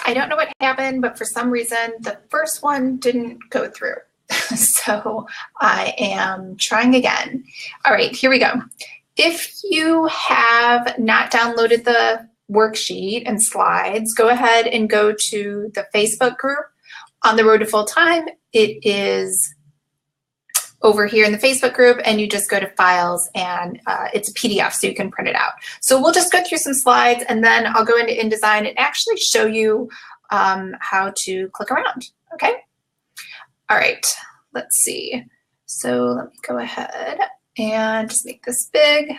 I don't know what happened, but for some reason, the first one didn't go through. So I am trying again. All right, here we go. If you have not downloaded the worksheet and slides, go ahead and go to the Facebook group on the Road to Full Time. It is over here in the Facebook group, and you just go to files, and it's a PDF, so you can print it out. So we'll just go through some slides, and then I'll go into InDesign and actually show you how to click around, okay? All right, let's see. So let me go ahead and just make this big. I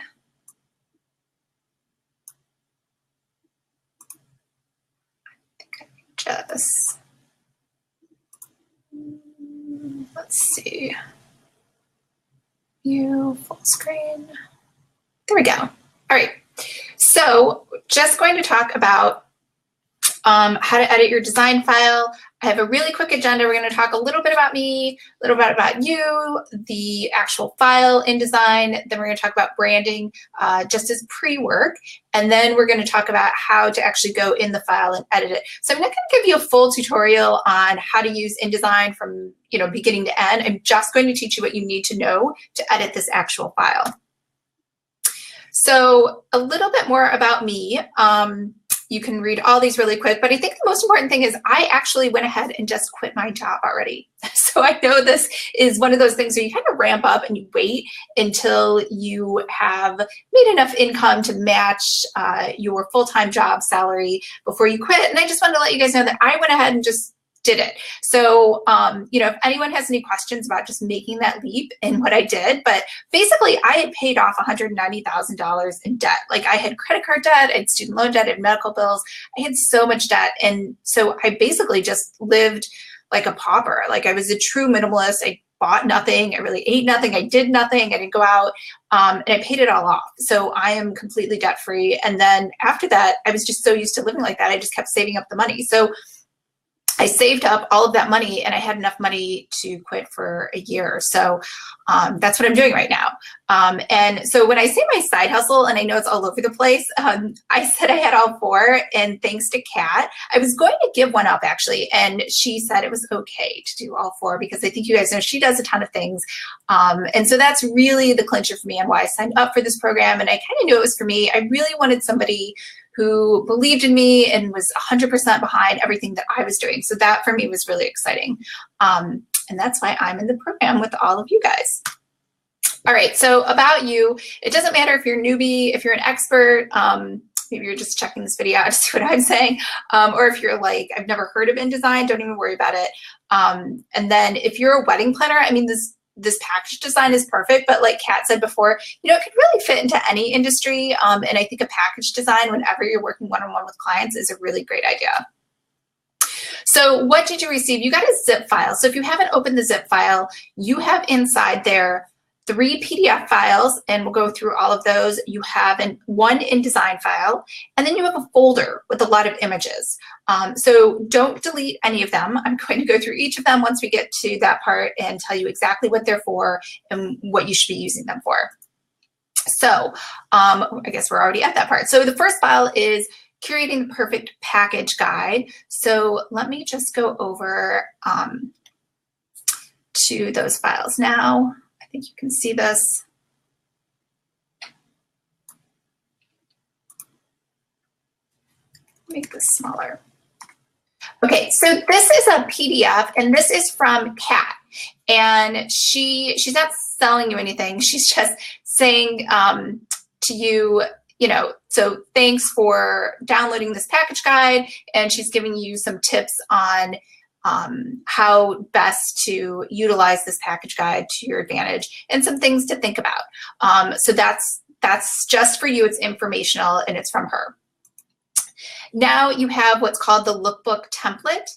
think I can just, let's see. View full screen. There we go. All right. So just going to talk about how to edit your design file. I have a really quick agenda. We're going to talk a little bit about me, a little bit about you, the actual file InDesign. Then we're going to talk about branding just as pre-work. And then we're going to talk about how to actually go in the file and edit it. So I'm not going to give you a full tutorial on how to use InDesign from beginning to end. I'm just going to teach you what you need to know to edit this actual file. So a little bit more about me. You can read all these really quick, but I think the most important thing is I actually went ahead and just quit my job already. So I know this is one of those things where you kind of ramp up and you wait until you have made enough income to match your full-time job salary before you quit. And I just wanted to let you guys know that I went ahead and just did it. So, if anyone has any questions about just making that leap and what I did, but basically I had paid off $190,000 in debt. Like I had credit card debt, I had student loan debt, I had medical bills. I had so much debt. And so I basically just lived like a pauper. Like I was a true minimalist. I bought nothing. I really ate nothing. I did nothing. I didn't go out. And I paid it all off. So I am completely debt free. And then after that, I was just so used to living like that. I just kept saving up the money. So I saved up all of that money, and I had enough money to quit for a year. So that's what I'm doing right now. And so when I say my side hustle, and I know it's all over the place, I said I had all four, and thanks to Kat, I was going to give one up actually, and she said it was okay to do all four because I think you guys know she does a ton of things. And so that's really the clincher for me and why I signed up for this program. And I kind of knew it was for me. I really wanted somebody who believed in me and was 100% behind everything that I was doing. So that for me was really exciting. And that's why I'm in the program with all of you guys. All right, so about you, it doesn't matter if you're a newbie, if you're an expert, maybe you're just checking this video out to see what I'm saying, or if you're like, I've never heard of InDesign, don't even worry about it. And then if you're a wedding planner, I mean, this package design is perfect, but like Kat said before, it could really fit into any industry. And I think a package design, whenever you're working one-on-one with clients, is a really great idea. So what did you receive? You got a zip file. So if you haven't opened the zip file, you have inside there 3 PDF files, and we'll go through all of those. You have one InDesign file, and then you have a folder with a lot of images. So don't delete any of them. I'm going to go through each of them once we get to that part and tell you exactly what they're for and what you should be using them for. So I guess we're already at that part. So the first file is curating the perfect package guide. So let me just go over to those files now. I think you can see this. Make this smaller. Okay, so this is a PDF, and this is from Kat. And she's not selling you anything. She's just saying to you, so thanks for downloading this package guide. And she's giving you some tips on how best to utilize this package guide to your advantage and some things to think about. So that's just for you. It's informational, and it's from her. Now you have what's called the lookbook template.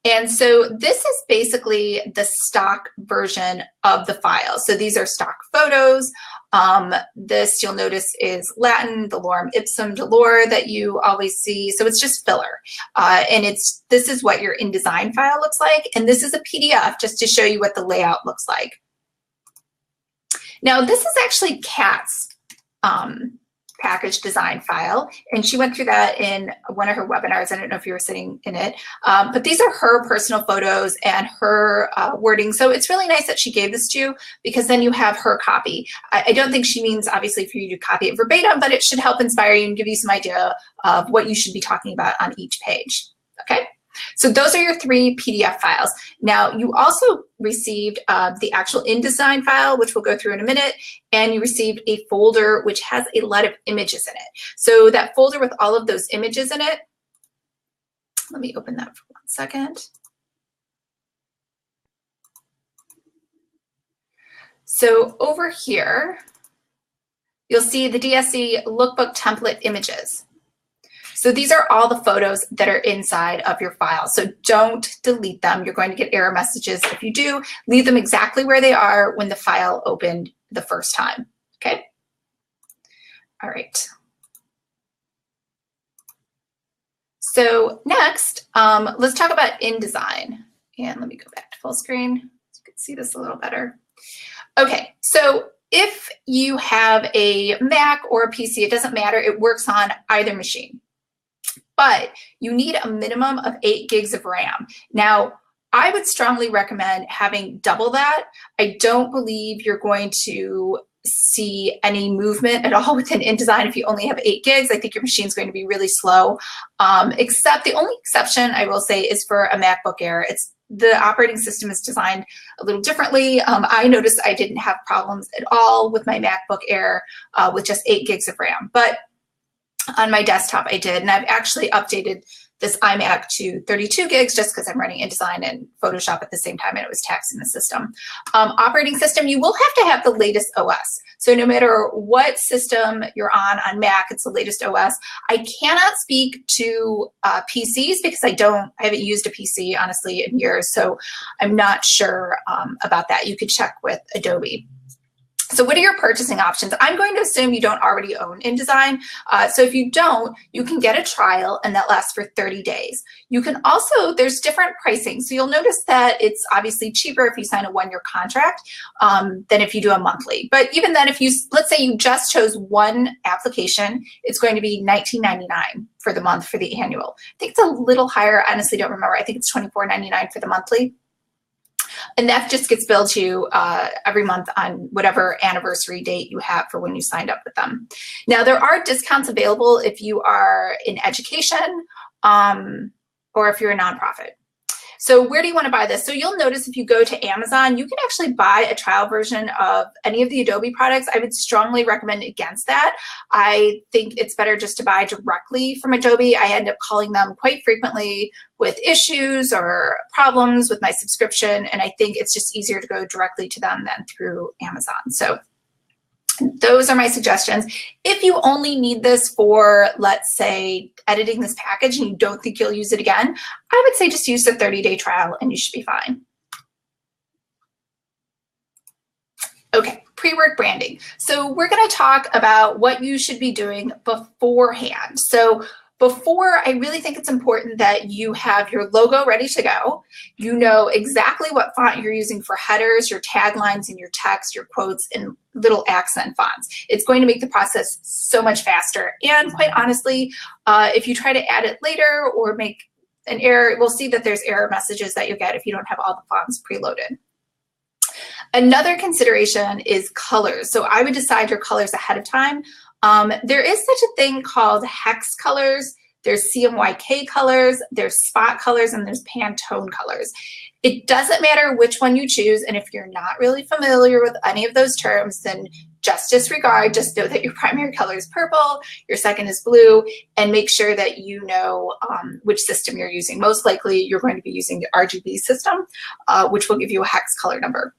And so this is basically the stock version of the file. So these are stock photos. This, you'll notice, is Latin, the lorem ipsum dolor that you always see. So it's just filler. And this is what your InDesign file looks like. And this is a PDF just to show you what the layout looks like. Now this is actually Kat's package design file. And she went through that in one of her webinars. I don't know if you were sitting in it, but these are her personal photos and her wording. So it's really nice that she gave this to you, because then you have her copy. I don't think she means obviously for you to copy it verbatim, but it should help inspire you and give you some idea of what you should be talking about on each page. Okay. So those are your 3 PDF files. Now, you also received the actual InDesign file, which we'll go through in a minute, and you received a folder which has a lot of images in it. So that folder with all of those images in it, let me open that for 1 second. So over here, you'll see the DSC lookbook template images. So these are all the photos that are inside of your file. So don't delete them. You're going to get error messages. If you do, leave them exactly where they are when the file opened the first time, okay? All right. So next, let's talk about InDesign. And let me go back to full screen so you can see this a little better. Okay, so if you have a Mac or a PC, it doesn't matter. It works on either machine. But you need a minimum of 8 gigs of RAM. Now, I would strongly recommend having double that. I don't believe you're going to see any movement at all within InDesign if you only have 8 gigs. I think your machine's going to be really slow. Except the only exception I will say is for a MacBook Air. The operating system is designed a little differently. I noticed I didn't have problems at all with my MacBook Air with just 8 gigs of RAM. But on my desktop, I did, and I've actually updated this iMac to 32 gigs just because I'm running InDesign and Photoshop at the same time, and it was taxing the system. Operating system, you will have to have the latest OS. So no matter what system you're on Mac, it's the latest OS. I cannot speak to PCs because I haven't used a PC, honestly, in years, so I'm not sure about that. You could check with Adobe. So what are your purchasing options? I'm going to assume you don't already own InDesign. So if you don't, you can get a trial and that lasts for 30 days. You can also, there's different pricing. So you'll notice that it's obviously cheaper if you sign a 1-year contract than if you do a monthly. But even then, if you, let's say you just chose one application, it's going to be $19.99 for the month for the annual. I think it's a little higher. I honestly don't remember. I think it's $24.99 for the monthly. And that just gets billed to you every month on whatever anniversary date you have for when you signed up with them. Now, there are discounts available if you are in education or if you're a nonprofit. So where do you want to buy this? So you'll notice if you go to Amazon, you can actually buy a trial version of any of the Adobe products. I would strongly recommend against that. I think it's better just to buy directly from Adobe. I end up calling them quite frequently with issues or problems with my subscription, and I think it's just easier to go directly to them than through Amazon. So those are my suggestions. If you only need this for, let's say, editing this package and you don't think you'll use it again, I would say just use the 30-day trial and you should be fine. Okay, pre-work branding. So we're going to talk about what you should be doing beforehand. So before, I really think it's important that you have your logo ready to go. You know exactly what font you're using for headers, your taglines, and your text, your quotes, and little accent fonts. It's going to make the process so much faster. And quite honestly, if you try to add it later or make an error, we'll see that there's error messages that you get if you don't have all the fonts preloaded. Another consideration is colors. So I would decide your colors ahead of time. There is such a thing called hex colors. There's CMYK colors, there's spot colors, and there's Pantone colors. It doesn't matter which one you choose, and if you're not really familiar with any of those terms, then just disregard. Just know that your primary color is purple, your second is blue, and make sure that you know which system you're using. Most likely, you're going to be using the RGB system, which will give you a hex color number.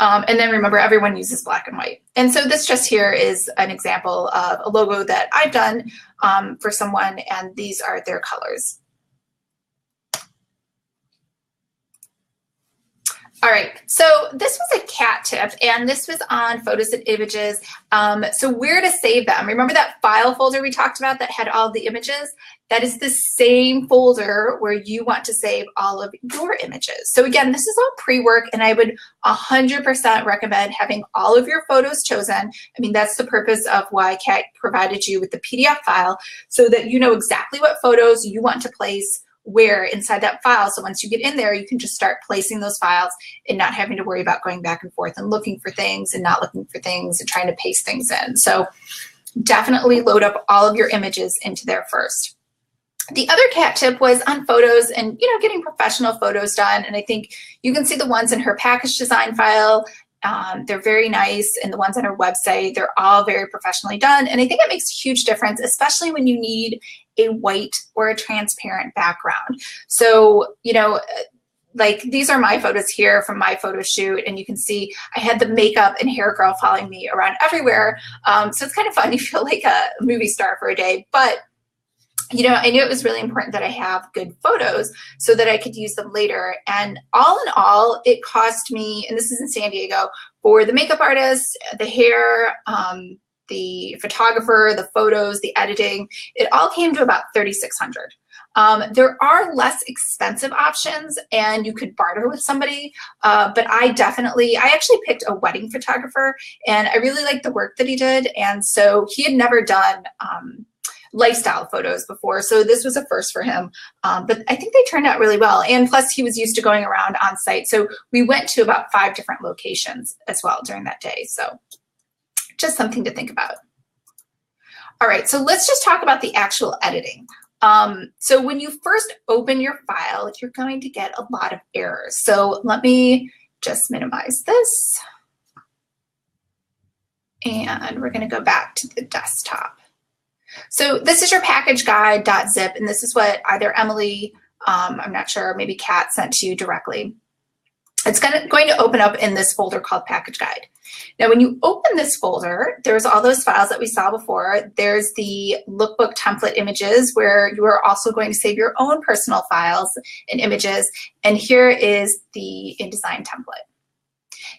And then remember, everyone uses black and white. And so this just here is an example of a logo that I've done for someone, and these are their colors. All right, so this was a cat tip, and this was on photos and images. So where to save them? Remember that file folder we talked about that had all the images? That is the same folder where you want to save all of your images. So again, this is all pre-work, and I would 100% recommend having all of your photos chosen. I mean, that's the purpose of why Kat provided you with the PDF file, so that you know exactly what photos you want to place where inside that file. So once you get in there, you can just start placing those files and not having to worry about going back and forth and looking for things and not looking for things and trying to paste things in. So definitely load up all of your images into there first. The other Kat tip was on photos and, you know, getting professional photos done. And I think you can see the ones in her package design file. They're very nice, and the ones on her website, they're all very professionally done. And I think it makes a huge difference, especially when you need a white or a transparent background. So, you know, like these are my photos here from my photo shoot, and you can see I had the makeup and hair girl following me around everywhere. So it's kind of fun. You feel like a movie star for a day, but you know, I knew it was really important that I have good photos so that I could use them later. And all in all, it cost me, and this is in San Diego, for the makeup artist, the hair, the photographer, the photos, the editing, it all came to about $3,600. There are less expensive options, and you could barter with somebody, but I actually picked a wedding photographer, and I really liked the work that he did. And so he had never done lifestyle photos before, so this was a first for him, but I think they turned out really well. And plus he was used to going around on site, so we went to about 5 different locations as well during that day. So just something to think about. All right, so let's just talk about the actual editing. So when you first open your file, you're going to get a lot of errors. So let me just minimize this, and we're going to go back to the desktop. So this is your package guide.zip, and this is what either Emily, I'm not sure, maybe Kat sent to you directly. It's going to open up in this folder called package guide. Now, when you open this folder, there's all those files that we saw before. There's the lookbook template images where you are also going to save your own personal files and images. And here is the InDesign template.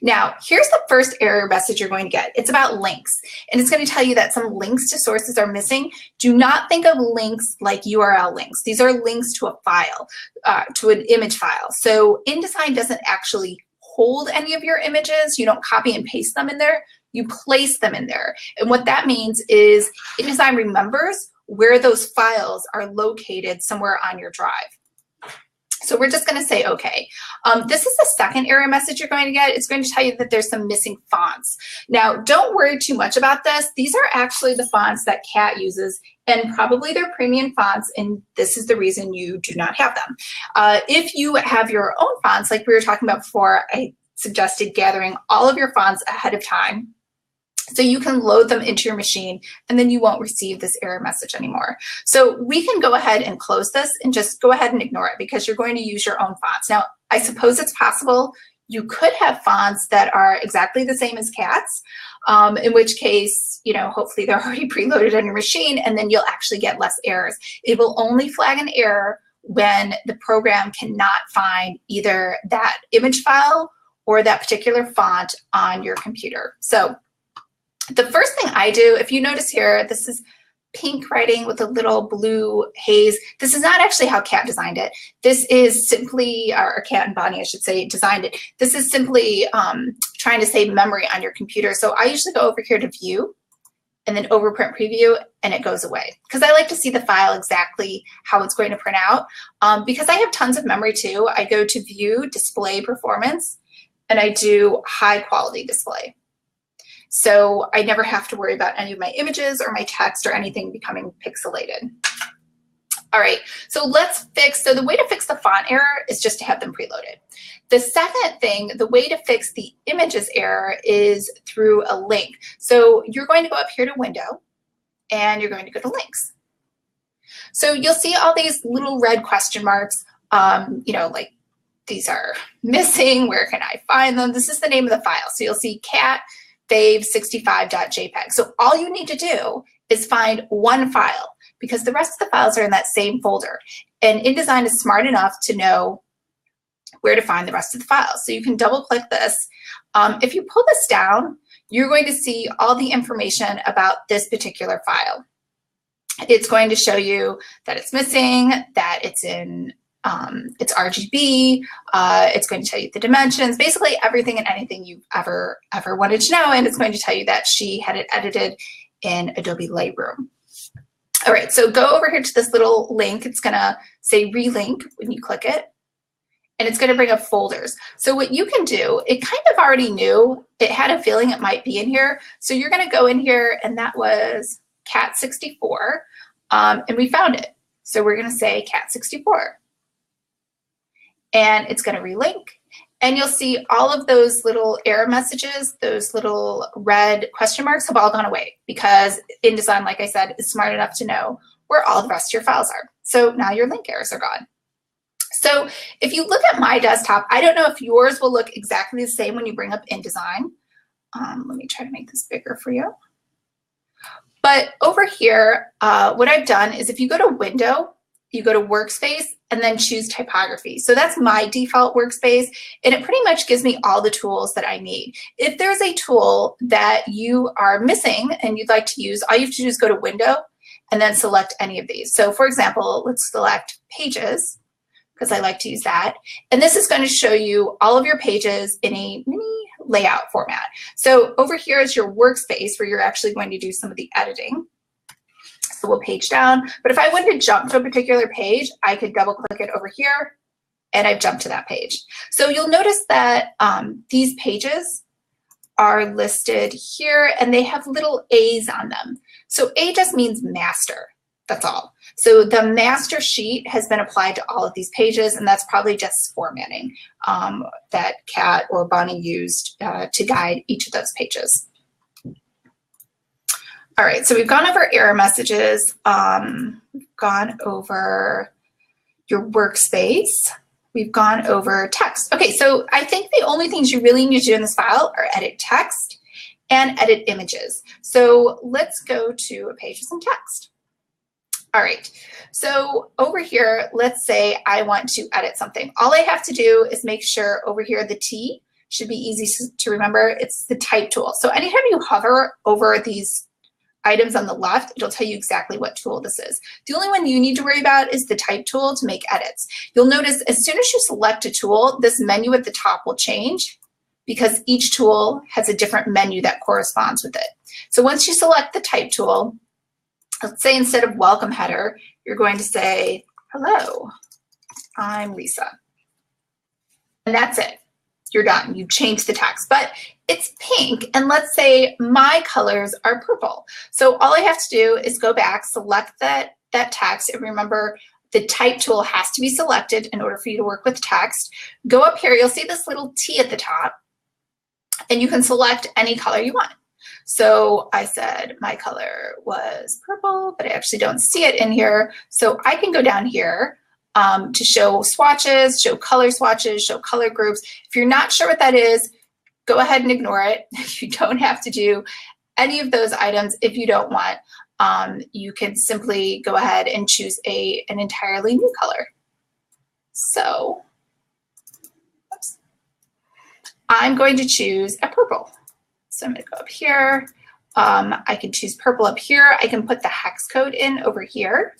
Now, here's the first error message you're going to get. It's about links, and it's going to tell you that some links to sources are missing. Do not think of links like URL links. These are links to a file, to an image file. So InDesign doesn't actually hold any of your images. You don't copy and paste them in there. You place them in there. And what that means is InDesign remembers where those files are located somewhere on your drive. So we're just going to say, okay. This is the second error message you're going to get. It's going to tell you that there's some missing fonts. Now, don't worry too much about this. These are actually the fonts that Kat uses, and probably they're premium fonts, and this is the reason you do not have them. If you have your own fonts, like we were talking about before, I suggested gathering all of your fonts ahead of time, so you can load them into your machine, and then you won't receive this error message anymore. So we can go ahead and close this and just go ahead and ignore it, because you're going to use your own fonts. Now, I suppose it's possible you could have fonts that are exactly the same as Kat's, in which case, you know, hopefully they're already preloaded on your machine, and then you'll actually get less errors. It will only flag an error when the program cannot find either that image file or that particular font on your computer. So the first thing I do, if you notice here, this is pink writing with a little blue haze. This is not actually how Kat designed it. This is simply, or Kat and Bonnie, I should say, designed it. This is simply trying to save memory on your computer. So I usually go over here to View and then Overprint Preview, and it goes away, because I like to see the file exactly how it's going to print out. Because I have tons of memory too, I go to View, Display Performance, and I do High Quality Display. So I never have to worry about any of my images or my text or anything becoming pixelated. All right, so so the way to fix the font error is just to have them preloaded. The second thing, the way to fix the images error is through a link. So you're going to go up here to Window, and you're going to go to Links. So you'll see all these little red question marks, you know, like these are missing, where can I find them? This is the name of the file. So you'll see cat fave65.jpg. So all you need to do is find one file, because the rest of the files are in that same folder. And InDesign is smart enough to know where to find the rest of the file. So you can double click this. If you pull this down, you're going to see all the information about this particular file. It's going to show you that it's missing, that it's in it's RGB, it's going to tell you the dimensions, basically everything and anything you've ever wanted to know, and it's going to tell you that she had it edited in Adobe Lightroom. All right, so go over here to this little link. It's gonna say relink when you click it, and it's gonna bring up folders. So what you can do, it kind of already knew, it had a feeling it might be in here, so you're gonna go in here, and that was Cat64, and we found it. So we're gonna say Cat64. And it's going to relink, and you'll see all of those little error messages, those little red question marks have all gone away, because InDesign, like I said, is smart enough to know where all the rest of your files are. So now your link errors are gone. So if you look at my desktop, I don't know if yours will look exactly the same when you bring up InDesign. Let me try to make this bigger for you. But over here, what I've done is if you go to Window, you go to Workspace, and then choose Typography. So that's my default workspace, and it pretty much gives me all the tools that I need. If there's a tool that you are missing and you'd like to use, all you have to do is go to Window and then select any of these. So for example, let's select Pages, because I like to use that. And this is going to show you all of your pages in a mini layout format. So over here is your workspace where you're actually going to do some of the editing. So we'll page down, but if I wanted to jump to a particular page, I could double click it over here, and I've jumped to that page. So you'll notice that these pages are listed here, and they have little A's on them. So A just means master, that's all. So the master sheet has been applied to all of these pages, and that's probably just formatting that Kat or Bonnie used to guide each of those pages. All right, so we've gone over error messages, we've gone over your workspace, we've gone over text. Okay, so I think the only things you really need to do in this file are edit text and edit images. So let's go to a page with some text. All right, so over here, let's say I want to edit something. All I have to do is make sure over here the T should be easy to remember. It's the type tool. So anytime you hover over these items on the left, it'll tell you exactly what tool this is. The only one you need to worry about is the type tool to make edits. You'll notice as soon as you select a tool, this menu at the top will change, because each tool has a different menu that corresponds with it. So once you select the type tool, let's say instead of welcome header, you're going to say, hello, I'm Lisa. And that's it. You're done. You've changed the text, but it's pink, and let's say my colors are purple. So all I have to do is go back, select that text, and remember the type tool has to be selected in order for you to work with text. Go up here, you'll see this little T at the top, and you can select any color you want. So I said my color was purple, but I actually don't see it in here. So I can go down here to show swatches, show color swatches, show color groups. If you're not sure what that is, go ahead and ignore it. You don't have to do any of those items if you don't want. You can simply go ahead and choose an entirely new color. So oops, I'm going to choose a purple. So I'm going to go up here. I can choose purple up here. I can put the hex code in over here,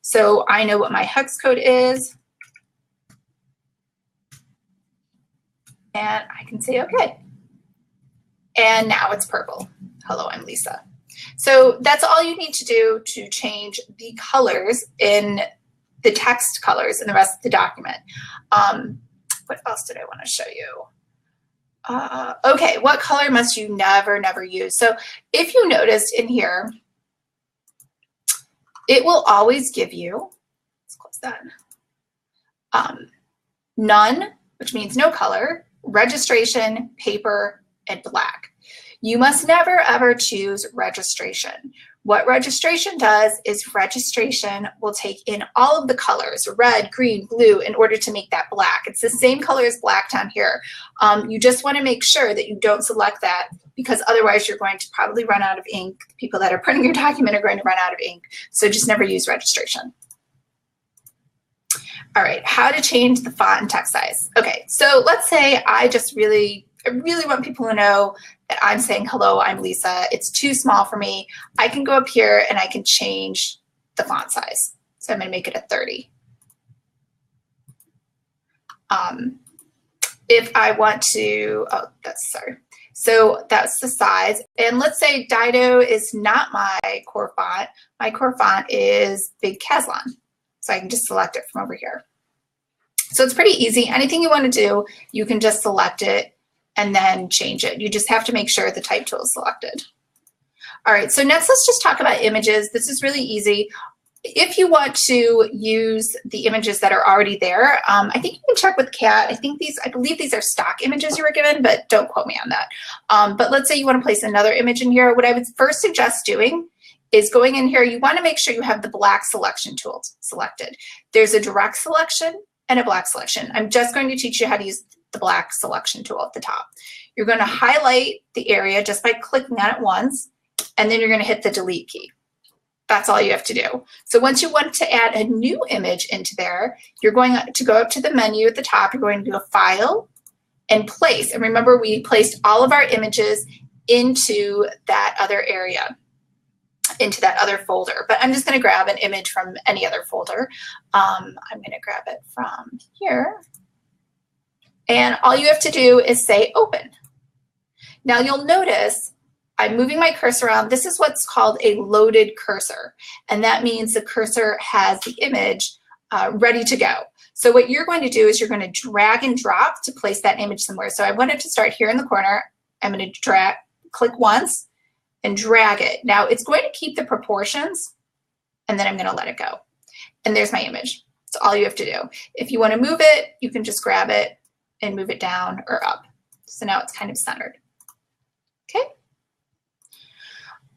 so I know what my hex code is. And I can say okay. And now it's purple. Hello, I'm Lisa. So that's all you need to do to change the colors in the text colors in the rest of the document. What else did I want to show you? Okay, what color must you never use? So if you noticed in here, it will always give you, let's close that, none, which means no color, registration, paper, and black. You must never ever choose registration. What registration does is registration will take in all of the colors, red, green, blue, in order to make that black. It's the same color as black down here. You just want to make sure that you don't select that, because otherwise you're going to probably run out of ink. The people that are printing your document are going to run out of ink. So just never use registration. All right, how to change the font and text size. Okay, so let's say I really want people to know that I'm saying, hello, I'm Lisa. It's too small for me. I can go up here and I can change the font size. So I'm gonna make it a 30. If I want to, so that's the size. And let's say Dido is not my core font. My core font is Big Caslon. So I can just select it from over here. So it's pretty easy. Anything you want to do, you can just select it and then change it. You just have to make sure the type tool is selected. All right, so next let's just talk about images. This is really easy. If you want to use the images that are already there, I think you can check with Kat. I believe these are stock images you were given, but don't quote me on that. But let's say you want to place another image in here. What I would first suggest doing is going in here. You want to make sure you have the black selection tool selected. There's a direct selection and a black selection. I'm just going to teach you how to use the black selection tool at the top. You're going to highlight the area just by clicking on it once, and then you're going to hit the delete key. That's all you have to do. So once you want to add a new image into there, you're going to go up to the menu at the top. You're going to go File and Place. And remember, we placed all of our images into that other area, into that other folder. But I'm just going to grab an image from any other folder. I'm going to grab it from here. And all you have to do is say Open. Now you'll notice I'm moving my cursor around. This is what's called a loaded cursor. And that means the cursor has the image ready to go. So what you're going to do is you're going to drag and drop to place that image somewhere. So I want it to start here in the corner. I'm going to click once and drag it. Now it's going to keep the proportions, and then I'm going to let it go. And there's my image. That's all you have to do. If you want to move it, you can just grab it and move it down or up. So now it's kind of centered. Okay.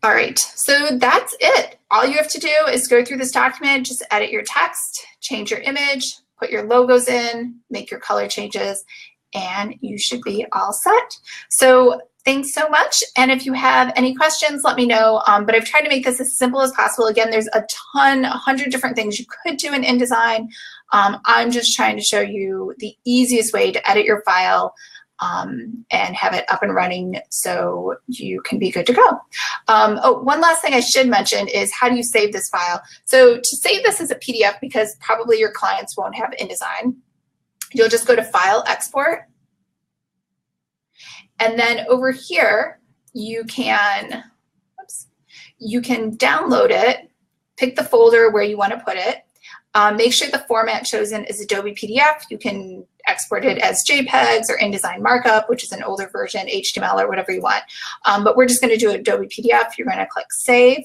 All right, so that's it. All you have to do is go through this document, just edit your text, change your image, put your logos in, make your color changes, and you should be all set. So thanks so much. And if you have any questions, let me know. But I've tried to make this as simple as possible. Again, there's a ton, 100 different things you could do in InDesign. I'm just trying to show you the easiest way to edit your file and have it up and running so you can be good to go. Oh, one last thing I should mention is how do you save this file? So to save this as a PDF, because probably your clients won't have InDesign, you'll just go to File, Export. And then over here, you can download it, pick the folder where you want to put it. Make sure the format chosen is Adobe PDF. You can export it as JPEGs or InDesign Markup, which is an older version, HTML or whatever you want. But we're just going to do Adobe PDF. You're going to click Save.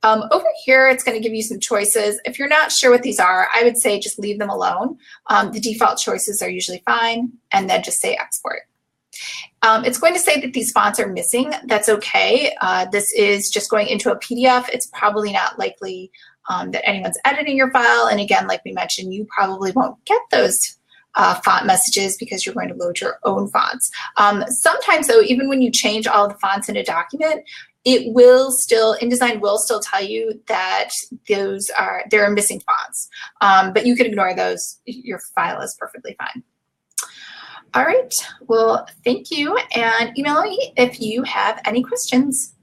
Over here, it's going to give you some choices. If you're not sure what these are, I would say just leave them alone. The default choices are usually fine, and then just say Export. It's going to say that these fonts are missing. That's okay. This is just going into a PDF. It's probably not likely that anyone's editing your file. And again, like we mentioned, you probably won't get those font messages because you're going to load your own fonts. Sometimes though, even when you change all the fonts in a document, it will still, InDesign will still tell you that there are missing fonts. But you can ignore those. Your file is perfectly fine. All right, well, thank you, and email me if you have any questions.